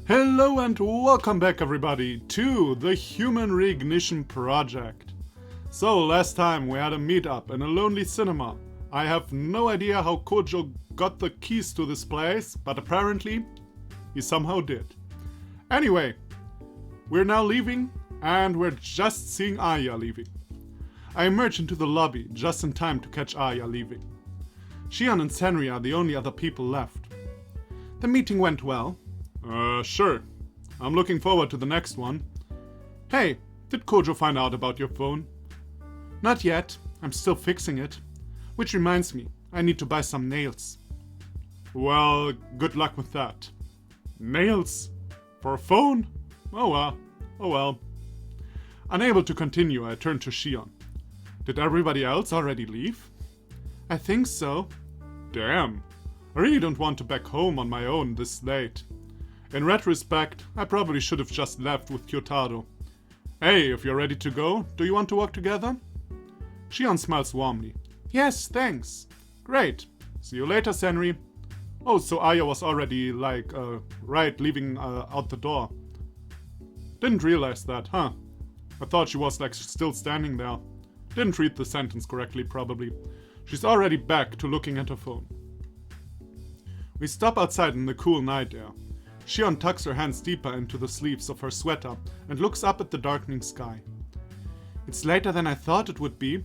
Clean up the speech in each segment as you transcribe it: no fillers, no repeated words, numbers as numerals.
Hello and welcome back everybody to the Human Reignition project. So last time we had a meetup in a lonely cinema. I have no idea how Kojo got the keys to this place, but apparently he somehow did. Anyway, we're now leaving and we're just seeing Aya leaving. I emerge into the lobby just in time to catch Aya leaving. Shion and Senri are the only other people left. The meeting went well. Sure. I'm looking forward to the next one. Hey, did Kojo find out about your phone? Not yet. I'm still fixing it. Which reminds me, I need to buy some nails. Well, good luck with that. Nails? For a phone? Oh well. Unable to continue, I turned to Shion. Did everybody else already leave? I think so. Damn. I really don't want to back home on my own this late. In retrospect, I probably should have just left with Kyotaro. Hey, if you're ready to go, do you want to walk together? Shion smiles warmly. Yes, thanks. Great. See you later, Senri. Oh, so Aya was already, leaving out the door. Didn't realize that, huh? I thought she was, still standing there. Didn't read the sentence correctly, probably. She's already back to looking at her phone. We stop outside in the cool night air. Shion tucks her hands deeper into the sleeves of her sweater and looks up at the darkening sky. It's later than I thought it would be.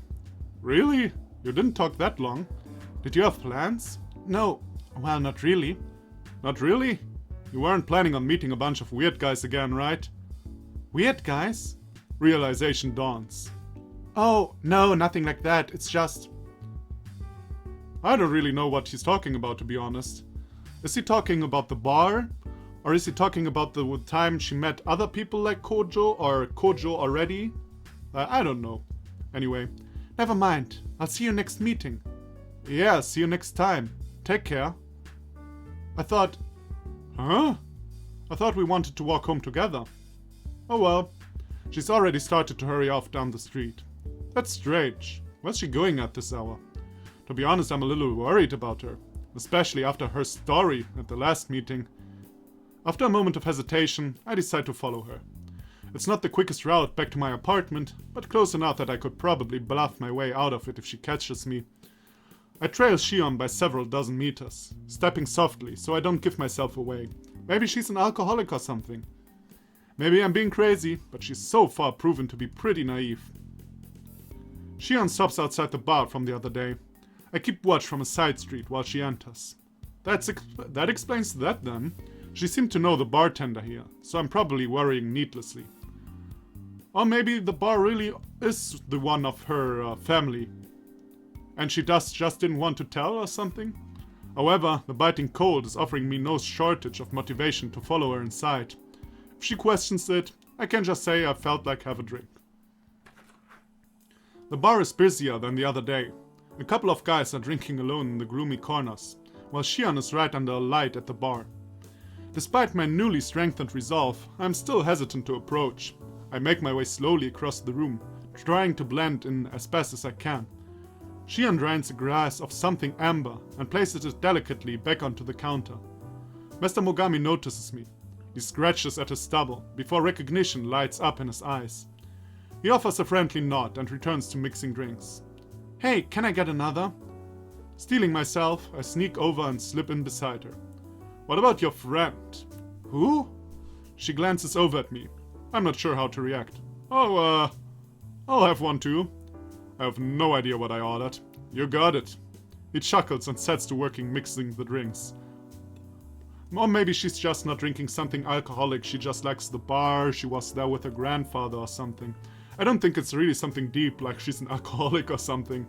Really? You didn't talk that long. Did you have plans? No. Well, not really. Not really? You weren't planning on meeting a bunch of weird guys again, right? Weird guys? Realization dawns. Oh, no, nothing like that. It's just... I don't really know what he's talking about, to be honest. Is he talking about the bar? Or is he talking about the time she met other people like Kojo or Kojo already? I don't know. Anyway, never mind. I'll see you next meeting. Yeah, see you next time. Take care. Huh? I thought we wanted to walk home together. Oh well. She's already started to hurry off down the street. That's strange. Where's she going at this hour? To be honest, I'm a little worried about her. Especially after her story at the last meeting. After a moment of hesitation, I decide to follow her. It's not the quickest route back to my apartment, but close enough that I could probably bluff my way out of it if she catches me. I trail Shion by several dozen meters, stepping softly so I don't give myself away. Maybe she's an alcoholic or something. Maybe I'm being crazy, but she's so far proven to be pretty naive. Shion stops outside the bar from the other day. I keep watch from a side street while she enters. That explains that then. She seemed to know the bartender here, so I'm probably worrying needlessly. Or maybe the bar really is the one of her family. And she just didn't want to tell or something? However, the biting cold is offering me no shortage of motivation to follow her inside. If she questions it, I can just say I felt like have a drink. The bar is busier than the other day. A couple of guys are drinking alone in the gloomy corners, while Shion is right under a light at the bar. Despite my newly strengthened resolve, I am still hesitant to approach. I make my way slowly across the room, trying to blend in as best as I can. Shion drains a glass of something amber and places it delicately back onto the counter. Mr. Mogami notices me. He scratches at his stubble before recognition lights up in his eyes. He offers a friendly nod and returns to mixing drinks. Hey, can I get another? Steeling myself, I sneak over and slip in beside her. What about your friend? Who? She glances over at me. I'm not sure how to react. Oh, I'll have one too. I have no idea what I ordered. You got it. He chuckles and sets to working mixing the drinks. Or maybe she's just not drinking something alcoholic, she just likes the bar, she was there with her grandfather or something. I don't think it's really something deep, like she's an alcoholic or something.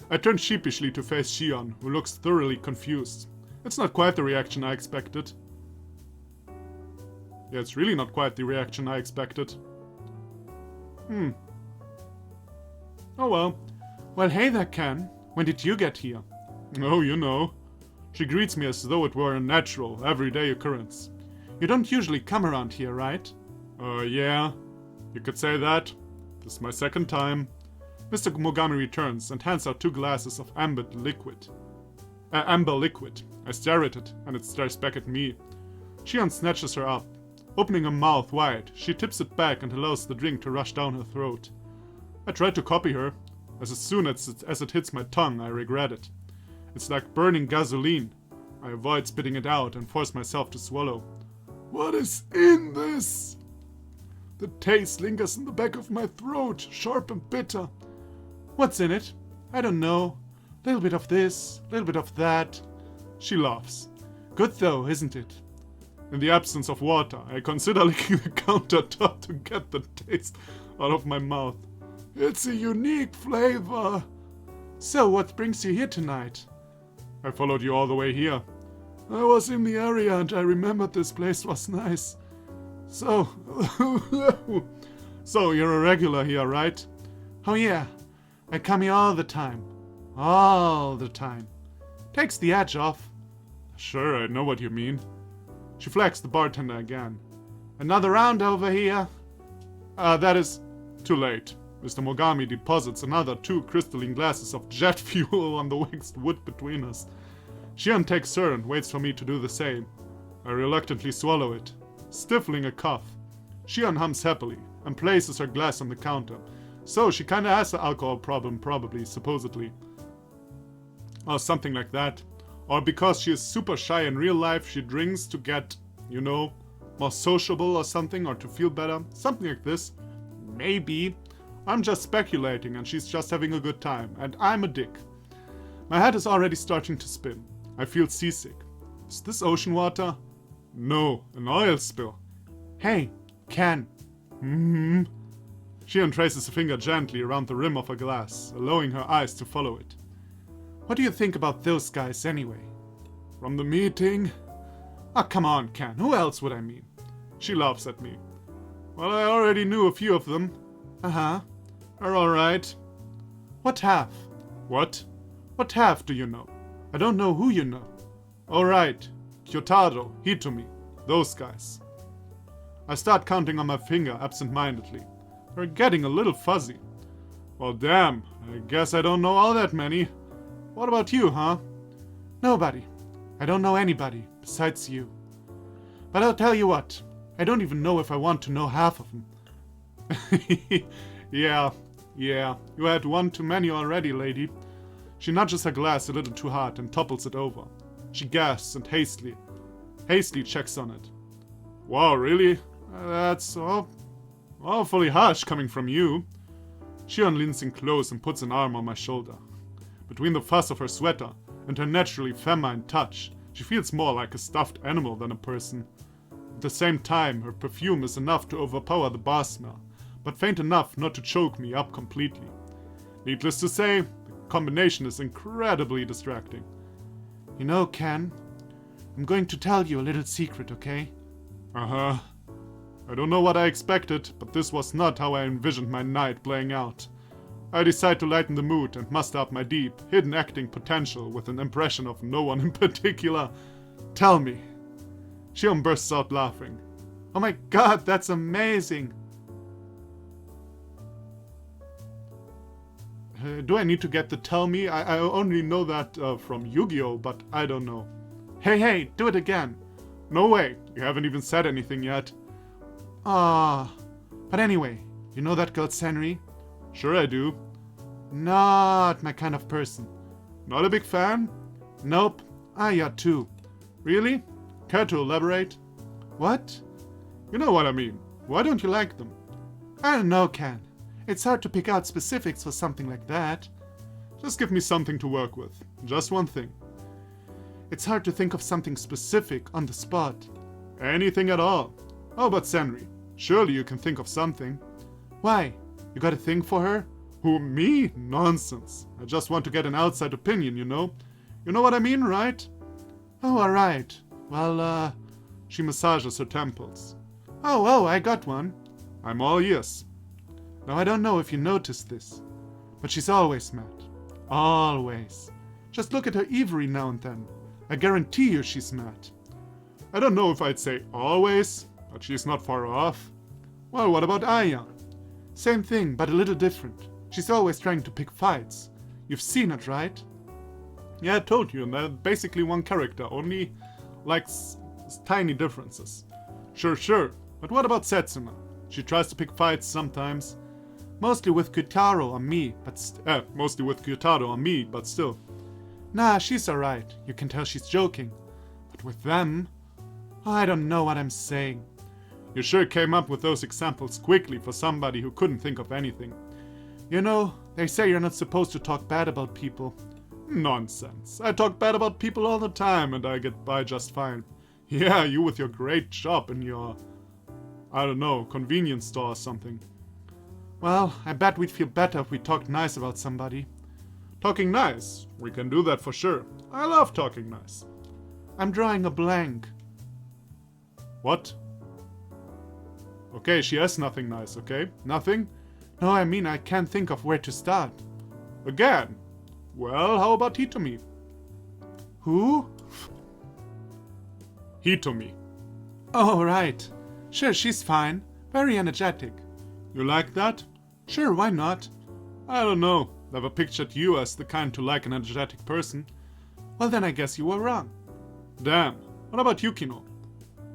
I turn sheepishly to face Shion, who looks thoroughly confused. It's not quite the reaction I expected. Yeah, it's really not quite the reaction I expected. Oh well. Well, hey there, Ken. When did you get here? Oh, you know. She greets me as though it were a natural, everyday occurrence. You don't usually come around here, right? Yeah. You could say that. This is my second time. Mr. Mogami returns and hands out 2 glasses of amber liquid. I stare at it, and it stares back at me. Shion snatches her up. Opening her mouth wide, she tips it back and allows the drink to rush down her throat. I try to copy her. As soon as it hits my tongue, I regret it. It's like burning gasoline. I avoid spitting it out and force myself to swallow. What is in this? The taste lingers in the back of my throat, sharp and bitter. What's in it? I don't know. Little bit of this, little bit of that. She laughs. Good though, isn't it? In the absence of water, I consider licking the countertop to get the taste out of my mouth. It's a unique flavor. So, what brings you here tonight? I followed you all the way here. I was in the area and I remembered this place was nice. So, so you're a regular here, right? Oh yeah, I come here all the time. All the time. Takes the edge off. Sure, I know what you mean. She flags the bartender again. Another round over here? That is too late. Mr. Mogami deposits another 2 crystalline glasses of jet fuel on the waxed wood between us. Shion takes her and waits for me to do the same. I reluctantly swallow it, stifling a cough. Shion hums happily and places her glass on the counter. So she kinda has an alcohol problem, probably, supposedly. Or something like that. Or because she is super shy in real life, she drinks to get, you know, more sociable or something, or to feel better. Something like this. Maybe. I'm just speculating and she's just having a good time, and I'm a dick. My head is already starting to spin. I feel seasick. Is this ocean water? No, an oil spill. Hey, Ken. Shion traces a finger gently around the rim of her glass, allowing her eyes to follow it. What do you think about those guys anyway? From the meeting? Oh, come on, Ken. Who else would I mean? She laughs at me. Well, I already knew a few of them. Uh-huh. Are alright. What half? What? What half do you know? I don't know who you know. Alright. Kyotaro, Hitomi. Those guys. I start counting on my finger absent-mindedly. They're getting a little fuzzy. Well, damn. I guess I don't know all that many. What about you, huh? Nobody. I don't know anybody besides you. But I'll tell you what. I don't even know if I want to know half of them. Yeah. You had one too many already, lady. She nudges her glass a little too hard and topples it over. She gasps and hastily checks on it. Wow, really? That's awfully harsh coming from you. Shion leans in close and puts an arm on my shoulder. Between the fuss of her sweater and her naturally feminine touch, she feels more like a stuffed animal than a person. At the same time, her perfume is enough to overpower the bar smell, but faint enough not to choke me up completely. Needless to say, the combination is incredibly distracting. You know, Ken, I'm going to tell you a little secret, okay? Uh-huh. I don't know what I expected, but this was not how I envisioned my night playing out. I decide to lighten the mood and muster up my deep, hidden acting potential with an impression of no one in particular. Tell me. Shion bursts out laughing. Oh my god, that's amazing! Do I need to get the tell me? I only know that from Yu-Gi-Oh, but I don't know. Hey, do it again. No way, you haven't even said anything yet. Ah, but anyway, you know that girl Senri? Sure I do. Not my kind of person. Not a big fan? Nope. Aya too. Really? Care to elaborate? What? You know what I mean. Why don't you like them? I don't know, Ken. It's hard to pick out specifics for something like that. Just give me something to work with. Just one thing. It's hard to think of something specific on the spot. Anything at all. How about Senri? Surely you can think of something. Why? You got a thing for her? Who, me? Nonsense. I just want to get an outside opinion, you know? You know what I mean, right? Oh, alright. Well, she massages her temples. Oh, I got one. I'm all ears. Now, I don't know if you noticed this, but she's always mad. Always. Just look at her Ivory now and then. I guarantee you she's mad. I don't know if I'd say always, but she's not far off. Well, what about Aya? Same thing, but a little different. She's always trying to pick fights. You've seen it, right? Yeah, I told you, and they're basically one character, only, like, tiny differences. Sure, but what about Setsuna? She tries to pick fights sometimes. Mostly with Kyutaro or me, but still. Nah, she's alright. You can tell she's joking. But with them, I don't know what I'm saying. You sure came up with those examples quickly for somebody who couldn't think of anything. You know, they say you're not supposed to talk bad about people. Nonsense. I talk bad about people all the time and I get by just fine. Yeah, you with your great job in your, I don't know, convenience store or something. Well, I bet we'd feel better if we talked nice about somebody. Talking nice? We can do that for sure. I love talking nice. I'm drawing a blank. What? Okay, she has nothing nice, okay? Nothing? No, I mean I can't think of where to start. Again? Well, how about Hitomi? Who? Hitomi. Oh, right. Sure, she's fine. Very energetic. You like that? Sure, why not? I don't know. Never pictured you as the kind to like an energetic person. Well, then I guess you were wrong. Damn. What about Yukino?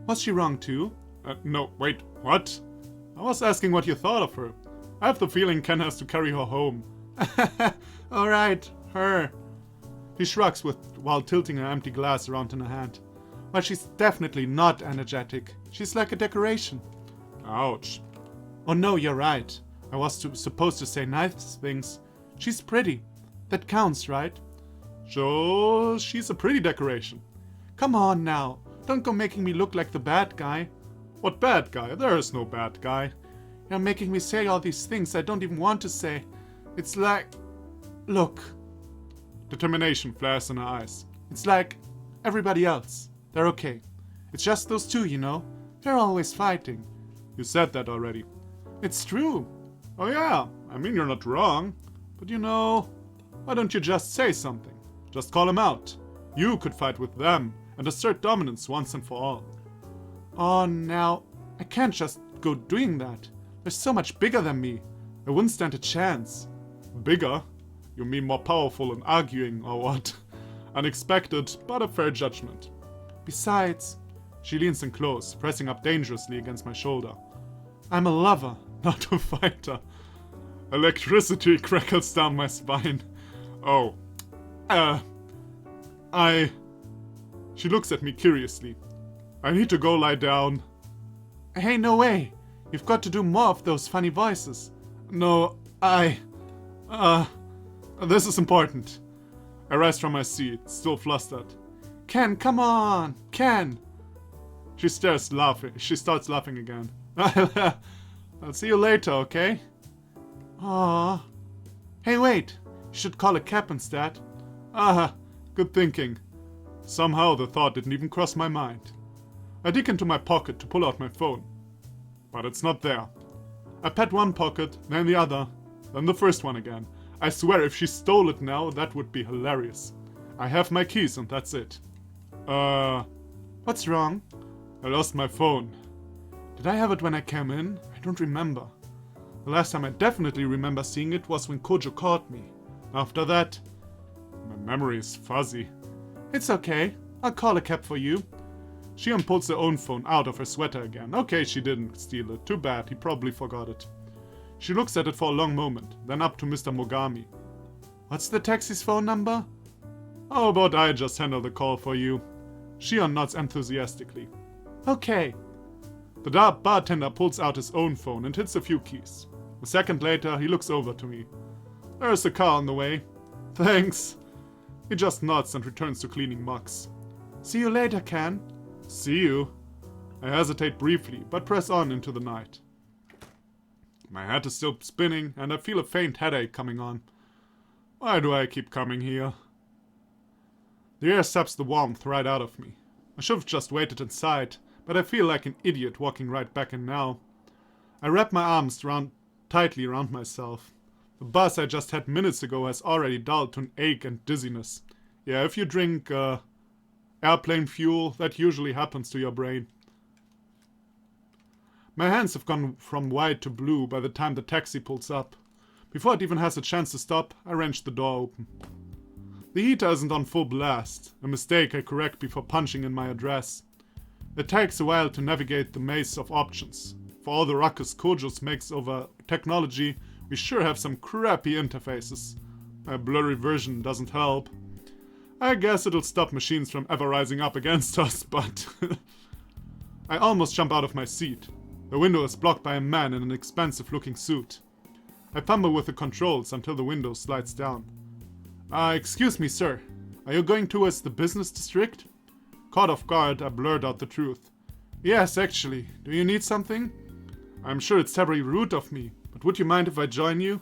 Was she wrong too? No, wait, what? I was asking what you thought of her. I have the feeling Ken has to carry her home. Alright, her. He shrugs while tilting an empty glass around in her hand. Well, she's definitely not energetic. She's like a decoration. Ouch. Oh no, you're right. I was supposed to say nice things. She's pretty. That counts, right? So, she's a pretty decoration. Come on now. Don't go making me look like the bad guy. What bad guy? There is no bad guy. You're making me say all these things I don't even want to say. It's like... Look. Determination flares in her eyes. It's like everybody else. They're okay. It's just those two, you know. They're always fighting. You said that already. It's true. Oh yeah, I mean you're not wrong. But you know, why don't you just say something? Just call them out. You could fight with them and assert dominance once and for all. Oh, now, I can't just go doing that. They're so much bigger than me. I wouldn't stand a chance. Bigger? You mean more powerful in arguing or what? Unexpected, but a fair judgment. Besides, she leans in close, pressing up dangerously against my shoulder. I'm a lover, not a fighter. Electricity crackles down my spine. Oh. She looks at me curiously. I need to go lie down. Hey, no way. You've got to do more of those funny voices. No, this is important. I rise from my seat, still flustered. Ken, come on! Ken! She starts laughing again. I'll see you later, okay? Aww. Hey, wait! You should call a cab instead. Good thinking. Somehow the thought didn't even cross my mind. I dig into my pocket to pull out my phone. But it's not there. I pat one pocket, then the other, then the first one again. I swear if she stole it now, that would be hilarious. I have my keys and that's it. What's wrong? I lost my phone. Did I have it when I came in? I don't remember. The last time I definitely remember seeing it was when Kojo caught me. After that, my memory is fuzzy. It's okay. I'll call a cab for you. Shion pulls her own phone out of her sweater again. Okay, she didn't steal it. Too bad, he probably forgot it. She looks at it for a long moment, then up to Mr. Mogami. What's the taxi's phone number? How about I just handle the call for you? Shion nods enthusiastically. Okay. The bartender pulls out his own phone and hits a few keys. A second later, he looks over to me. There's a car on the way. Thanks. He just nods and returns to cleaning mugs. See you later, Ken. See you. I hesitate briefly, but press on into the night. My head is still spinning, and I feel a faint headache coming on. Why do I keep coming here? The air saps the warmth right out of me. I should have just waited inside, but I feel like an idiot walking right back in now. I wrap my arms tightly around myself. The buzz I just had minutes ago has already dulled to an ache and dizziness. Yeah, if you drink airplane fuel, that usually happens to your brain. My hands have gone from white to blue by the time the taxi pulls up. Before it even has a chance to stop, I wrench the door open. The heater isn't on full blast, a mistake I correct before punching in my address. It takes a while to navigate the maze of options. For all the ruckus Kojo's makes over technology, we sure have some crappy interfaces. My blurry version doesn't help. I guess it'll stop machines from ever rising up against us, but... I almost jump out of my seat. The window is blocked by a man in an expensive-looking suit. I fumble with the controls until the window slides down. Excuse me, sir. Are you going towards the business district? Caught off guard, I blurred out the truth. Yes, actually. Do you need something? I'm sure it's terribly rude of me, but would you mind if I join you?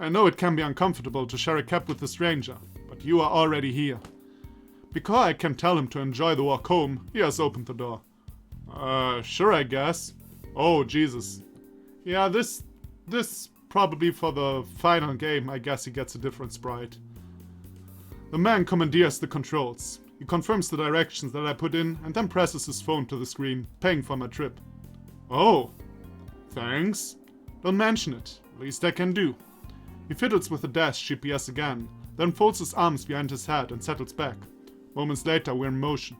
I know it can be uncomfortable to share a cab with a stranger, but you are already here. Before I can tell him to enjoy the walk home, he has opened the door. Sure, I guess. Oh, Jesus. Yeah, this probably for the final game, I guess he gets a different sprite. The man commandeers the controls. He confirms the directions that I put in and then presses his phone to the screen, paying for my trip. Oh, thanks. Don't mention it. Least I can do. He fiddles with the dash GPS again, then folds his arms behind his head and settles back. Moments later, we're in motion.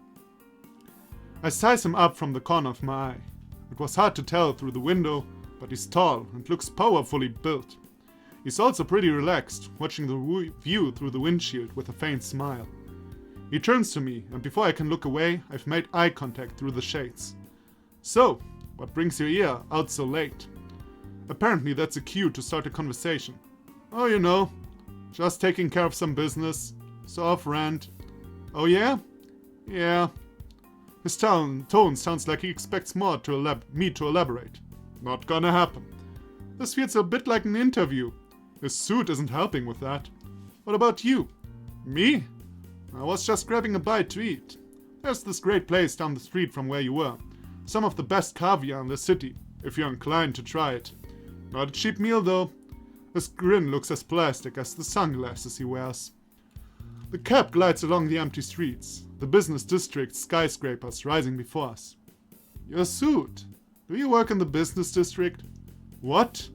I size him up from the corner of my eye. It was hard to tell through the window, but he's tall and looks powerfully built. He's also pretty relaxed, watching the view through the windshield with a faint smile. He turns to me, and before I can look away, I've made eye contact through the shades. So, what brings your ear out so late? Apparently that's a cue to start a conversation. Oh, you know, just taking care of some business. So off-rent. Oh yeah? Yeah. His tone sounds like he expects more me to elaborate. Not gonna happen. This feels a bit like an interview. His suit isn't helping with that. What about you? Me? I was just grabbing a bite to eat. There's this great place down the street from where you were. Some of the best caviar in the city, if you're inclined to try it. Not a cheap meal though. His grin looks as plastic as the sunglasses he wears. The cab glides along the empty streets, the business district skyscrapers rising before us. Your suit. Do you work in the business district? What?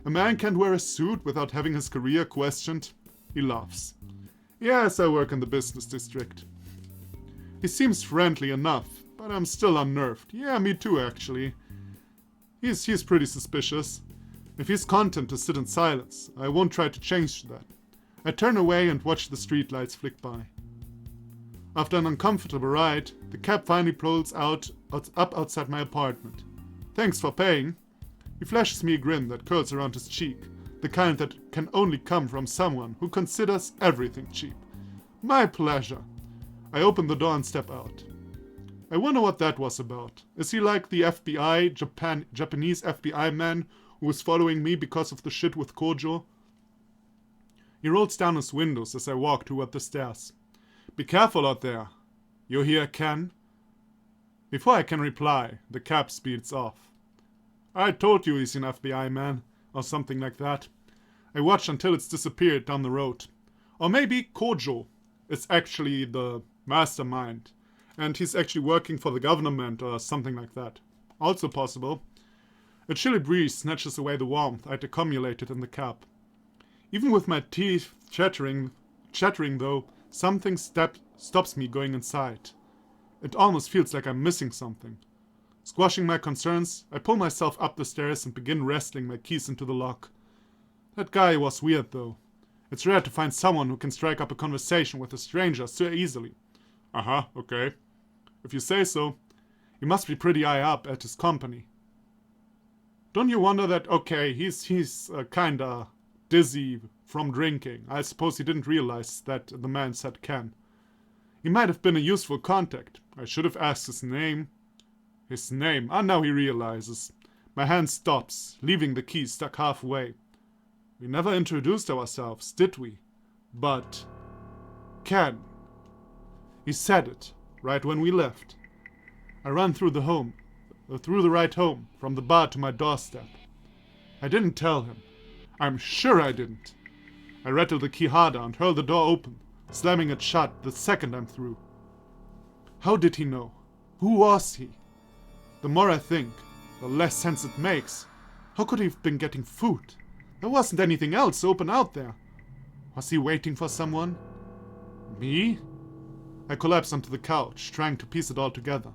A man can't wear a suit without having his career questioned? He laughs. Yes, I work in the business district. He seems friendly enough, but I'm still unnerved. Yeah, me too, actually. He's pretty suspicious. If he's content to sit in silence, I won't try to change that. I turn away and watch the streetlights flick by. After an uncomfortable ride, the cab finally pulls up outside my apartment. Thanks for paying. He flashes me a grin that curls around his cheek, the kind that can only come from someone who considers everything cheap. My pleasure. I open the door and step out. I wonder what that was about. Is he like the FBI, Japanese FBI man who was following me because of the shit with Kojo? He rolls down his windows as I walk toward the stairs. Be careful out there. You hear Ken? Before I can reply, the cab speeds off. I told you he's an FBI man, or something like that. I watch until it's disappeared down the road. Or maybe Kojo is actually the mastermind, and he's actually working for the government or something like that. Also possible. A chilly breeze snatches away the warmth I'd accumulated in the cab. Even with my teeth chattering though, something stops me going inside. It almost feels like I'm missing something. Squashing my concerns, I pull myself up the stairs and begin wrestling my keys into the lock. That guy was weird though. It's rare to find someone who can strike up a conversation with a stranger so easily. Okay. If you say so. He must be pretty high up at his company. Don't you wonder that, okay, he's kinda dizzy from drinking. I suppose he didn't realize that the man said Ken. He might have been a useful contact. I should have asked his name. His name. Now he realizes. My hand stops, leaving the key stuck halfway. We never introduced ourselves, did we? But... Ken. He said it, right when we left. I run through the ride home, from the bar to my doorstep. I didn't tell him. I'm sure I didn't. I rattle the key harder and hurl the door open, slamming it shut the second I'm through. How did he know? Who was he? The more I think, the less sense it makes. How could he have been getting food? There wasn't anything else open out there. Was he waiting for someone? Me? I collapse onto the couch, trying to piece it all together.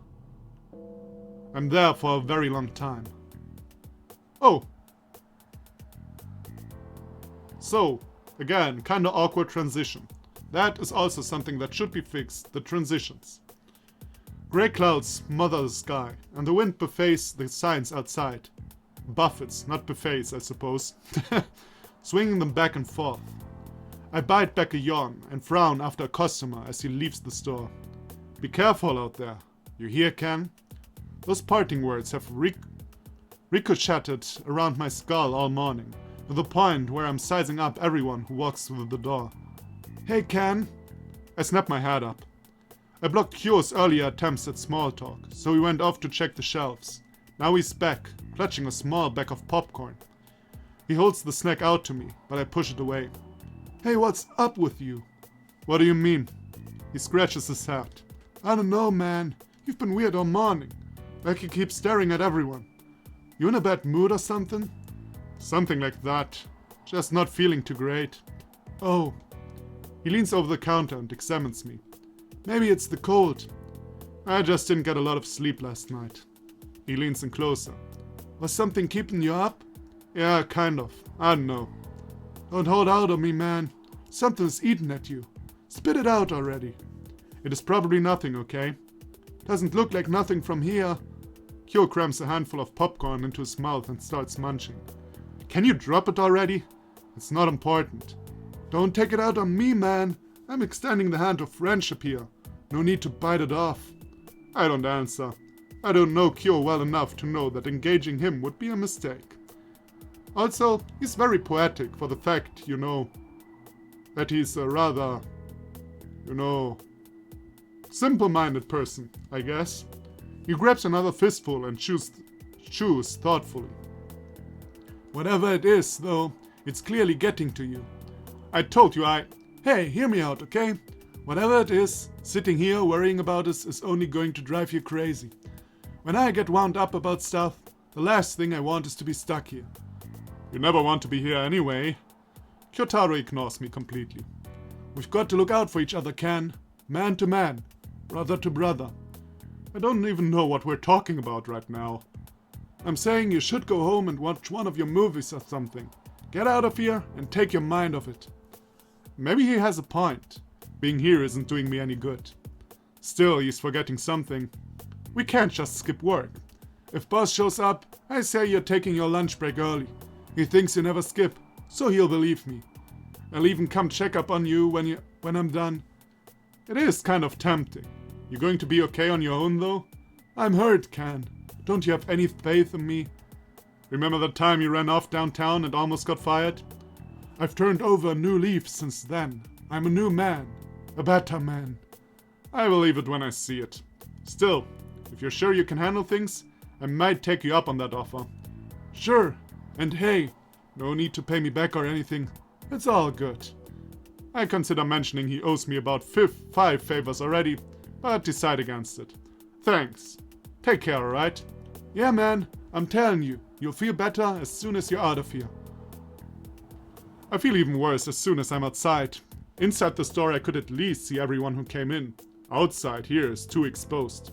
I'm there for a very long time. Oh. So, again, kinda awkward transition. That is also something that should be fixed, the transitions. Grey clouds smother the sky, and the wind buffets the signs outside. Buffets, not buffets, I suppose. Swinging them back and forth. I bite back a yawn and frown after a customer as he leaves the store. Be careful out there. You hear, Ken? Those parting words have ricocheted around my skull all morning, to the point where I'm sizing up everyone who walks through the door. Hey, Ken. I snap my head up. I blocked Kyo's earlier attempts at small talk, so he went off to check the shelves. Now he's back, clutching a small bag of popcorn. He holds the snack out to me, but I push it away. Hey, what's up with you? What do you mean? He scratches his head. I don't know, man. You've been weird all morning. Like you keep staring at everyone. You in a bad mood or something? Something like that. Just not feeling too great. Oh. He leans over the counter and examines me. Maybe it's the cold. I just didn't get a lot of sleep last night. He leans in closer. Was something keeping you up? Yeah, kind of. I don't know. Don't hold out on me, man. Something's eating at you. Spit it out already. It is probably nothing, okay? Doesn't look like nothing from here. Kyo crams a handful of popcorn into his mouth and starts munching. Can you drop it already? It's not important. Don't take it out on me, man. I'm extending the hand of friendship here. No need to bite it off. I don't answer. I don't know Kyo well enough to know that engaging him would be a mistake. Also, he's very poetic for the fact, that he's a rather, simple-minded person, I guess. He grabs another fistful and chews thoughtfully. Whatever it is, though, it's clearly getting to you. I told you Hey, hear me out, okay? Whatever it is, sitting here worrying about this is only going to drive you crazy. When I get wound up about stuff, the last thing I want is to be stuck here. You never want to be here anyway. Kyotaro ignores me completely. We've got to look out for each other, Ken. Man to man. Brother to brother. I don't even know what we're talking about right now. I'm saying you should go home and watch one of your movies or something. Get out of here and take your mind off it. Maybe he has a point. Being here isn't doing me any good. Still, he's forgetting something. We can't just skip work. If boss shows up, I say you're taking your lunch break early. He thinks you never skip, so he'll believe me. I'll even come check up on you when I'm done. It is kind of tempting. You going to be okay on your own, though? I'm hurt, Ken. Don't you have any faith in me? Remember that time you ran off downtown and almost got fired? I've turned over a new leaf since then. I'm a new man. A better man. I believe it when I see it. Still, if you're sure you can handle things, I might take you up on that offer. Sure. And hey, no need to pay me back or anything. It's all good. I consider mentioning he owes me about 5 favors already, but decide against it. Thanks. Take care, alright? Yeah, man, I'm telling you, you'll feel better as soon as you're out of here. I feel even worse as soon as I'm outside. Inside the store I could at least see everyone who came in. Outside here is too exposed.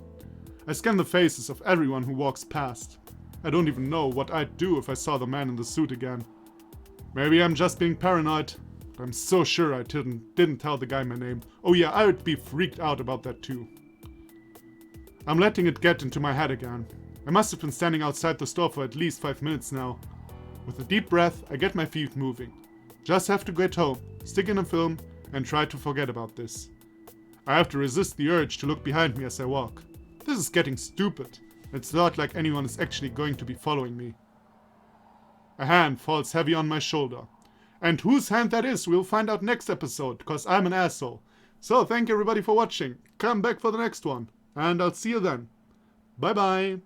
I scan the faces of everyone who walks past. I don't even know what I'd do if I saw the man in the suit again. Maybe I'm just being paranoid, but I'm so sure I didn't tell the guy my name. Oh yeah, I would be freaked out about that too. I'm letting it get into my head again. I must have been standing outside the store for at least 5 minutes now. With a deep breath, I get my feet moving. Just have to get home, stick in a film, and try to forget about this. I have to resist the urge to look behind me as I walk. This is getting stupid. It's not like anyone is actually going to be following me. A hand falls heavy on my shoulder. And whose hand that is, we'll find out next episode, because I'm an asshole. So thank you everybody for watching. Come back for the next one. And I'll see you then. Bye bye.